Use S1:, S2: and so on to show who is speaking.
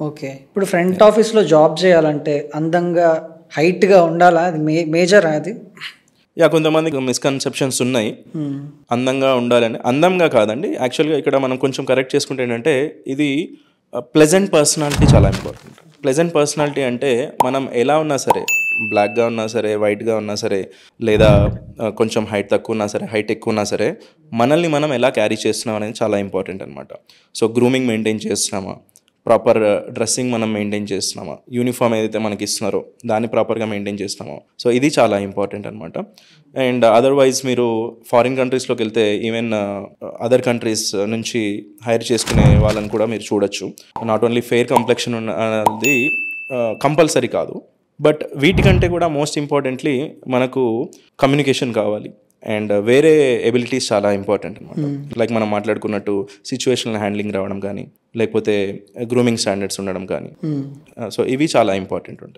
S1: Okay. ఇప్పుడు front ఆఫీస్‌లో job చేయాలంటే అందంగా, హైట్‌గా ఉండాలా? అది మేజరా అది?
S2: కొంతమందికి మిస్కన్సెప్షన్స్ ఉన్నాయి.
S1: హ్మ్.
S2: అందంగా ఉండాలని. అందంగా కాదండి. యాక్చువల్‌గా ఇక్కడ మనం కొంచెం కరెక్ట్ చేసుకుంటే ఏంటంటే, ఇది ప్లెజెంట్ పర్సనాలిటీ చాలా ఇంపార్టెంట్. ప్లెజెంట్ పర్సనాలిటీ అంటే మనం ఎలా ఉన్నా సరే, బ్లాక్‌గా ఉన్నా సరే, వైట్‌గా ఉన్నా సరే, లేదా కొంచెం హైట్ తక్కువ ఉన్నా సరే, హైట్ ఎక్కువ ఉన్నా సరే, మనల్ని మనం ఎలా క్యారీ చేస్తున్నాం అనేది చాలా ఇంపార్టెంట్ అనమాట. సో, గ్రూమింగ్ మెయింటైన్ చేస్తున్నామా? ప్రాపర్ డ్రెస్సింగ్ మనం మెయింటైన్ చేస్తున్నామా? యూనిఫామ్ ఏదైతే మనకి ఇస్తున్నారో దాన్ని ప్రాపర్గా మెయింటైన్ చేస్తున్నామో, సో ఇది చాలా ఇంపార్టెంట్ అనమాట. అండ్ అదర్వైజ్ మీరు ఫారిన్ కంట్రీస్లోకి వెళ్తే ఈవెన్ అదర్ కంట్రీస్ నుంచి హైర్ చేసుకునే వాళ్ళని కూడా మీరు చూడొచ్చు. నాట్ ఓన్లీ ఫెయిర్ కంప్లెక్షన్ అనేది కంపల్సరీ కాదు, బట్ వీటికంటే కూడా మోస్ట్ ఇంపార్టెంట్లీ మనకు కమ్యూనికేషన్ కావాలి అండ్ వేరే ఎబిలిటీస్ చాలా ఇంపార్టెంట్ అనమాట. లైక్ మనం మాట్లాడుకున్నట్టు సిచ్యువేషనల్ హ్యాండ్లింగ్ రావడం కానీ, లేకపోతే గ్రూమింగ్ స్టాండర్డ్స్ ఉండడం కానీ, సో ఇవి చాలా ఇంపార్టెంట్ ఉంటాయి.